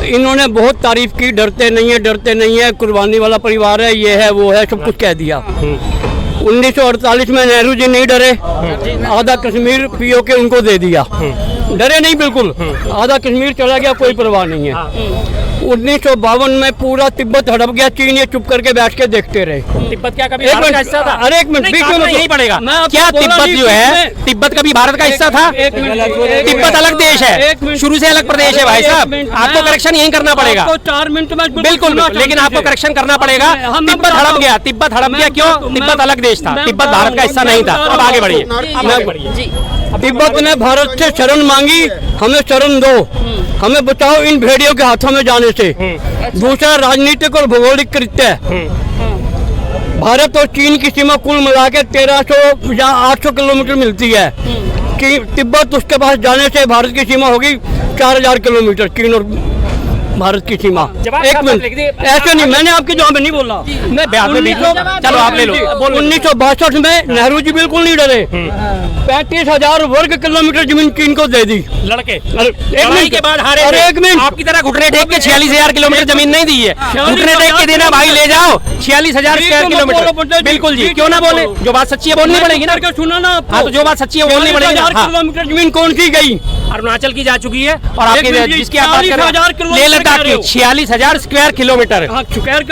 इन्होंने बहुत तारीफ की, डरते नहीं है, कुर्बानी वाला परिवार है, ये है वो है, सब कुछ कह दिया। 1948 में नेहरू जी नहीं डरे, आधा कश्मीर पीओके उनको दे दिया, डरे नहीं बिल्कुल, आधा कश्मीर चला गया, कोई परवाह नहीं है। 1952 में पूरा तिब्बत हड़प गया, चीन ये चुप करके बैठ के देखते रहे। तिब्बत क्या कभी भारत का हिस्सा था? अरे एक मिनट, बीच में यही पड़ेगा क्या? तिब्बत जो है, तिब्बत कभी भारत का हिस्सा था? तिब्बत अलग देश है, शुरू से अलग प्रदेश है भाई साहब, आपको करेक्शन यही करना पड़ेगा। 4 मिनट में बिल्कुल, लेकिन आपको करेक्शन करना पड़ेगा। तिब्बत हड़प गया, तिब्बत हड़प गया क्यों? तिब्बत अलग देश था, तिब्बत भारत का हिस्सा नहीं था। अब आगे बढ़िए। तिब्बत ने भारत से शरण मांगी, हमें शरण दो, हमें बचाओ इन भेड़ियों के हाथों में जाने से। दूसरा राजनीतिक और भौगोलिक कृत्य है। भारत और चीन की सीमा कुल मिला के 1300 या 800 किलोमीटर मिलती है। तिब्बत उसके पास जाने से भारत की सीमा होगी 4000 किलोमीटर, चीन और भारत की सीमा। एक मिनट, ऐसे नहीं, मैंने आपके जवाब में नहीं बोला, चलो आप ले लो। 1962 में नेहरू जी बिल्कुल नहीं डरे, 35,000 वर्ग किलोमीटर जमीन चीन को दे दी। लड़के लड़ाई के बाद हारे। अरे एक मिनट, आपकी तरह घुटने टेक के 46,000 किलोमीटर जमीन नहीं दी है, घुटने टेक के देना भाई, ले जाओ 46,000 स्क्वायर किलोमीटर। बिल्कुल जी, क्यों ना बोले, जो बात सच्ची है बोलनी पड़ेगी ना। सुना ना, हाँ, तो जो बात सच्ची है बोलनी पड़ेगी ना। किलोमीटर जमीन कौन सी गई? अरुणाचल की जा चुकी है, और आपकी जिसकी आप बात कर रहे हैं लेह लद्दाख की 46,000 स्क्वायर किलोमीटर। स्क्वायर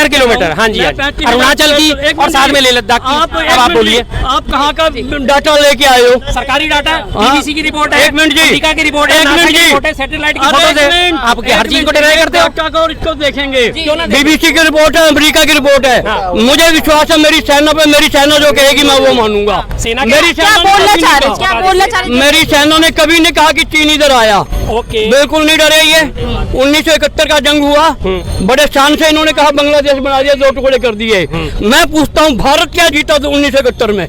किलोमीटर, हाँ जी, अरुणाचल की और साथ में लेह लद्दाख की। अब आप बोलिए, आप कहाँ का डाटा लेके आए हो? सरकारी डाटा, बीबीसी की रिपोर्ट है, एक मिनट जी, अमेरिका की रिपोर्ट है, नासा की रिपोर्ट है, सैटेलाइट की फोटोज है। आप हर चीज को डिनाई करते हो? इसको देखेंगे, बीबीसी की रिपोर्ट है, अमेरिका की रिपोर्ट है। मुझे विश्वास है मेरी सेना पे, मेरी सेना जो कहेगी मैं वो मानूंगा। मेरी सेना ने कभी नहीं कहा कि चीन इधर आया, बिल्कुल नहीं डरे ये। 1971 का जंग हुआ, बड़े शान से इन्होंने कहा बांग्लादेश बना दिया, 2 टुकड़े कर दिए। मैं पूछता हूँ भारत क्या जीता था 1971 में?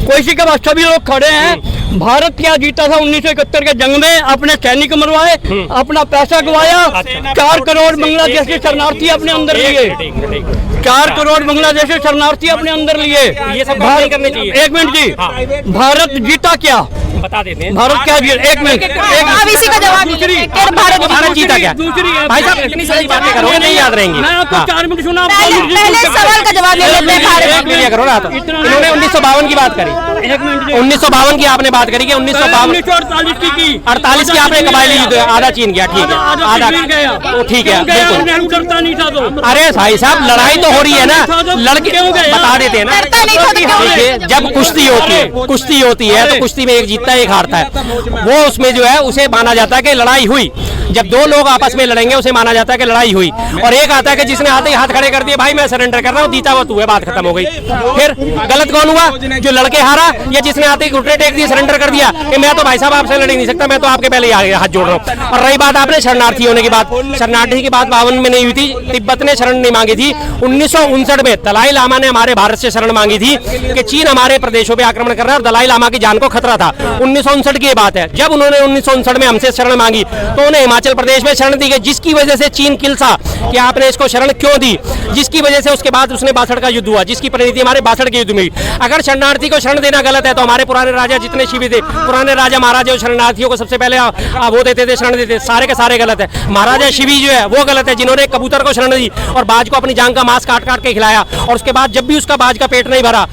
कोई के बाद सभी लोग खड़े हैं, भारत क्या जीता था 1971 के जंग में? अपने सैनिक मरवाए, अपना पैसा गवाया, 4 करोड़ बांग्लादेशी शरणार्थी अपने अंदर लिए, 4 करोड़ बांग्लादेशी शरणार्थी अपने अंदर लिए। ये सब बात नहीं करनी चाहिए। एक मिनट जी, भारत जीता क्या? बता देते हैं भारत क्या जीता? एक मिनट, आप इसी का जवाब दीजिए। भारत जीता क्या? दूसरी भाई साहब इतनी सारी बातें करोगे नहीं याद रहेंगी। मैं आपको 4 मिनट सुना, पहले सवाल का जवाब ले लेते हैं। करो ना, इन्होंने 1952 की बात करी, 1952 की आपने बात करी कि 1948 की 48 की आपने कबायली युद्ध आधा चीन गया, ठीक है, आधा ठीक है, बिल्कुल डरता नहीं था तो। अरे भाई साहब लड़ाई तो हो रही है ना, लड़के बता देते हैं ना। देखिए जब कुश्ती होती है तो कुश्ती में एक जीतता है एक हारता है, वो उसमें जो है उसे माना जाता है कि लड़ाई हुई। जब 2 लोग आपस में लड़ेंगे उसे माना जाता है कि लड़ाई हुई। और एक आता है कि जिसने आते ही हाथ खड़े कर दिए, भाई मैं सरेंडर कर रहा हूँ, जीता हुआ तू है, बात खत्म हो गई। फिर गलत कौन हुआ? जो लड़के हारा, या जिसने आते ही घुटने टेक दिए, सरेंडर कर दिया कि मैं तो भाई साहब आपसे लड़ नहीं सकता, मैं तो आपके पहले ही हाथ जोड़ रहा हूँ। और रही बात आपने शरणार्थी होने की बात, शरणार्थी की बात 52 में नहीं हुई थी, तिब्बत ने शरण नहीं मांगी थी। 1959 में दलाई लामा ने हमारे भारत से शरण मांगी थी कि चीन हमारे प्रदेशों पर आक्रमण कर रहा है और दलाई लामा की जान को खतरा था। 1959 की बात है, जब उन्होंने 1959 में हमसे शरण मांगी तो उन्हें हिमाचल प्रदेश में शरण दी गई, जिसकी वजह से चीन किलसा कि आपने इसको शरण क्यों दी, जिसकी वजह से उसके बाद उसने 62 का युद्ध हुआ, जिसकी परिणति हमारे 62 के युद्ध में। अगर शरणार्थी को शरण देना गलत है तो हमारे पुराने राजा जितने शिवी थे, पुराने राजा महाराजा शरणार्थियों को सबसे पहले वो देते थे, शरण देते, सारे के सारे गलत है। महाराजा शिवी जो है वो गलत है, जिन्होंने कबूतर को शरण दी और बाज को अपनी जान का मांस काट काट के खिलाया, और उसके बाद जब भी उसका बाज का पेट नहीं भरा,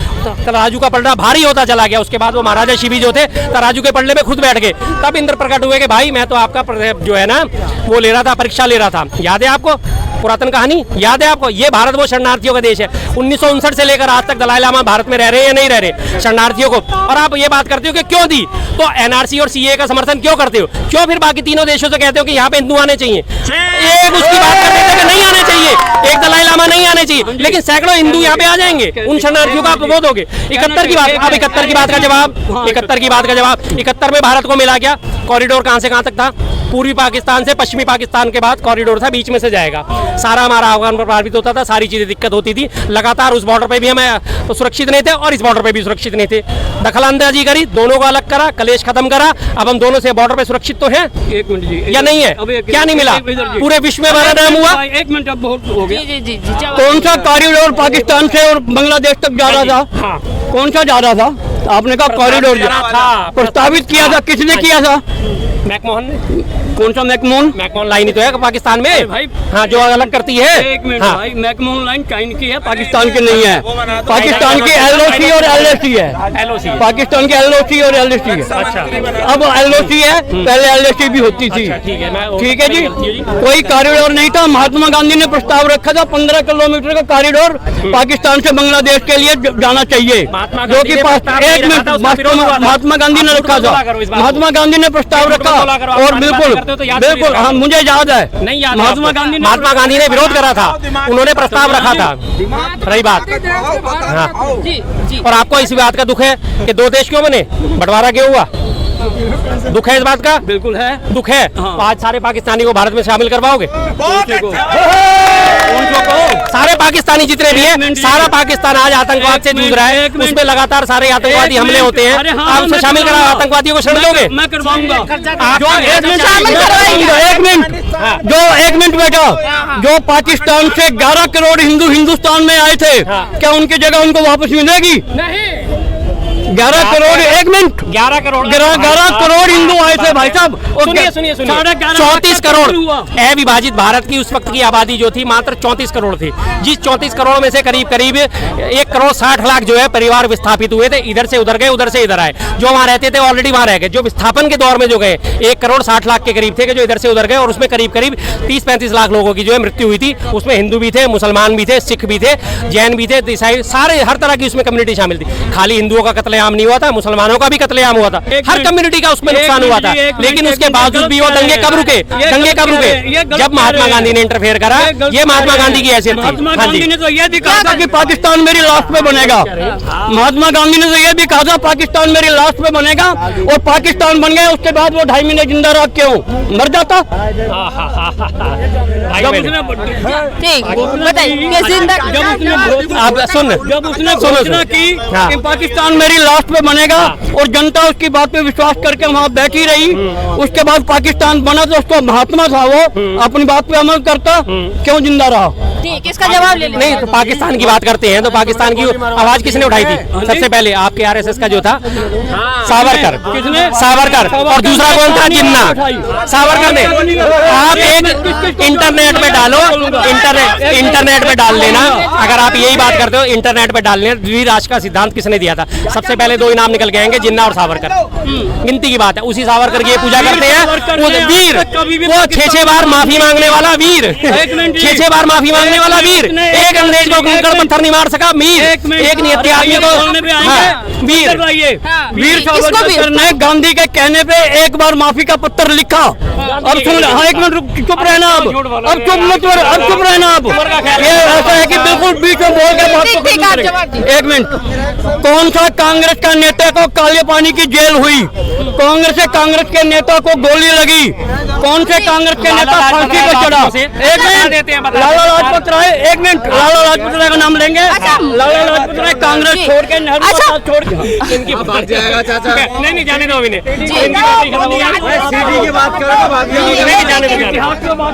तराजू का पलड़ा भारी होता चला गया। उसके बाद वो महाराजा शिवी जो थे तराजू के पलड़े में खुद बैठ गए। तब इंद्र प्रकट हुए कि भाई मैं तो आपका जो है ना वो ले रहा था, परीक्षा ले रहा था। याद है आपको पुरातन कहानी? याद है आपको? ये भारत वो शरणार्थियों का देश है। 1959 से लेकर आज तक दलाई लामा भारत में रह रहे हैं या नहीं रह रहे शरणार्थियों को? और आप ये बात करते हो कि क्यों दी, तो एनआरसी और सीए का समर्थन क्यों करते हो? क्यों फिर बाकी तीनों देशों से कहते हो कि यहाँ पे हिंदू आने चाहिए? एक उसकी बात कर देते कि नहीं आने चाहिए, एक दलाई लामा नहीं आने चाहिए, लेकिन सैकड़ों हिंदू यहाँ पे आ जाएंगे। उन शरणार्थियों का आप वो दोगे? 71 की बात, अब 71 की बात का जवाब, 71 की बात का जवाब, 71 में भारत को मिला क्या? कॉरिडोर कहां से कहां तक था? पूर्वी पाकिस्तान से पश्चिमी पाकिस्तान के बाद कॉरिडोर था, बीच में से जाएगा, सारा हमारा अफगान पर प्रभावित होता था, सारी चीजें दिक्कत होती थी लगातार। उस बॉर्डर पे भी हमें तो सुरक्षित नहीं थे और इस बॉर्डर पे भी सुरक्षित नहीं थे। दखलंदाजी करी, दोनों को अलग करा, कलेश खत्म करा, अब हम दोनों से बॉर्डर पे सुरक्षित तो हैं या नहीं है? क्या नहीं मिला? पूरे विश्व में हमारा नाम हुआ। एक मिनट, अब बहुत हो गया। कौन सा कॉरिडोर पाकिस्तान से और बांग्लादेश तक जा रहा था? कौन सा जा रहा था? आपने कहा कॉरिडोर प्रस्तावित किया था, किसने किया था? मैकमोहन ने। कौन सा मैकमोन? मैकमोहन लाइन ही तो है पाकिस्तान में भाई। हाँ, जो अलग करती है। एक मिनट हाँ। भाई, मैकमोन लाइन चाइना की है, पाकिस्तान की नहीं है। पाकिस्तान की LOC और LSC है। LOC। पाकिस्तान की LOC और LSC है। अच्छा। अब LOC है, पहले LSC भी होती थी। ठीक है, मैं ठीक है जी। कोई कॉरिडोर नहीं था। महात्मा गांधी ने प्रस्ताव रखा था 15 किलोमीटर का कॉरिडोर पाकिस्तान से बांग्लादेश के लिए जाना चाहिए, महात्मा जो गांधी कि ने प्रस्ताव नहीं एक रखा मिनट था, उसका विरोध हुआ था। महात्मा गांधी ने रखा था। महात्मा गांधी ने प्रस्ताव रखा और बिल्कुल बिल्कुल हाँ, मुझे याद है। नहीं याद? महात्मा गांधी ने महात्मा गांधी ने विरोध करा था, उन्होंने प्रस्ताव रखा था। रही बात। हाँ। जी जी और आपको इस बात का दुख है कि 2 देश क्यों बने, बंटवारा क्यों हुआ? दुख है इस बात का? बिल्कुल है। दुख है। हाँ। तो आज सारे पाकिस्तानी को भारत में शामिल करवाओगे? सारे पाकिस्तानी जितने भी हैं, सारा पाकिस्तान आज आतंकवाद से जूझ रहा है, उसमें लगातार सारे आतंकवादी हमले होते हैं। अरे हाँ, आप उसमें मैं शामिल करा, करवाऊंगा। आतंकवादियों को शरण दोगे? मैं करवाऊंगा। आप जो एक मिनट शामिल करवाएंगे। एक मिनट जो एक मिनट बेटा, जो पाकिस्तान से 11 करोड़ हिंदू हिंदुस्तान में आए थे, क्या उनकी जगह उनको वापस मिलेगी? नहीं। 11 करोड़, एक मिनट, 11 करोड़ 11 करोड़ हिंदू आए थे भाई साहब। सुनिए सुनिए सुनिए, 34 करोड़ अविभाजित भारत की उस वक्त की आबादी जो थी मात्र 34 करोड़ थी। जिस 34 करोड़ में से करीब करीब 1 करोड़ 60 लाख जो है परिवार विस्थापित हुए थे, इधर से उधर गए, उधर से इधर आए। जो वहाँ रहते थे ऑलरेडी वहाँ रह गए। जो विस्थापन के दौर में जो गए 1 करोड़ 60 लाख के करीब थे कि जो इधर से उधर गए, और उसमें करीब करीब 30-35 लाख लोगों की जो है मृत्यु हुई थी। उसमें हिंदू भी थे, मुसलमान भी थे, सिख भी थे, जैन भी थे, ईसाई, सारे हर तरह की उसमें कम्युनिटी शामिल थी। खाली हिंदुओं का कत्लेआम नहीं हुआ था, मुसलमानों का भी कत्लेआम हुआ था, हर कम्युनिटी का उसमें नुकसान हुआ था। लेकिन उसके बावजूद भी वो दंगे कब रुके? दंगे कब रुके? जब महात्मा गांधी ने इंटरफेयर करा। ये महात्मा गांधी की हैसियत थी। महात्मा हाँ गांधी जी। ने तो यह भी कहा था कि पाकिस्तान मेरी लास्ट पे बनेगा। महात्मा गांधी ने तो यह भी कहा था पाकिस्तान मेरी लास्ट पे बनेगा, और पाकिस्तान बन गया। उसके बाद वो 2.5 महीने जिंदा रहा, क्यों मर जाता? जब उसने ठीक बताइए किस दिन तक आप सुन, जब उसने सुनो, घोषणा सुनो। की हाँ। कि पाकिस्तान मेरी लास्ट पे बनेगा और जनता उसकी बात पे विश्वास करके वहाँ बैठी रही, उसके बाद पाकिस्तान बना तो उसको महात्मा था, वो अपनी बात पे अमल करता, क्यों जिंदा रहा? ठीक, इसका जवाब ले नहीं तो पाकिस्तान की बात करते हैं तो पाकिस्तान की आवाज किसने उठाई थी? सबसे पहले आपके RSS का जो था सावरकर। किसने? सावरकर। और दूसरा कौन था? जिन्ना। सावरकर ने। आप एक इंटरनेट पे डालो, इंटरनेट पे डाल लेना। अगर आप यही बात करते हो, इंटरनेट पे डाल लेना द्विराष्ट्र का सिद्धांत किसने दिया था? सबसे पहले 2 इनाम निकल के आएंगे, जिन्ना और सावरकर। गिनती की बात है। उसी सावरकर की पूजा करते हैं। वो वीर, वो 6-6 बार माफी मांगने वाला वीर, 6-6 बार माफी मांगने वाला वीर, एक अंग्रेज को कंकड़ पत्थर नहीं मार सका वीर, एक नियति आदमी को वीर। वीर सावरकर ने गांधी के कहने पे एक बार माफी का पत्र लिखा। अब सुन, हाँ एक मिनट चुप रहना, अब चुप रहना। अब ये ऐसा है कि बिल्कुल बीच में बोल के बात को खत्म करेंगे। एक मिनट, कौन सा कांग्रेस का नेता को काले पानी की जेल हुई? कांग्रेस के नेता को गोली लगी? कौन से कांग्रेस के नेता फांसी को चढ़ा? एक मिनट, लाला लाजपत राय। एक मिनट, लाला लाजपत राय का नाम लेंगे? लाला लाजपत राय कांग्रेस छोड़ के, नेहरू का साथ छोड़ के इनकी नहीं जाने दो अभी ने। जी। इनकी बात खत्म हो गई। सीडी की बात करो तो बात नहीं जाने दो।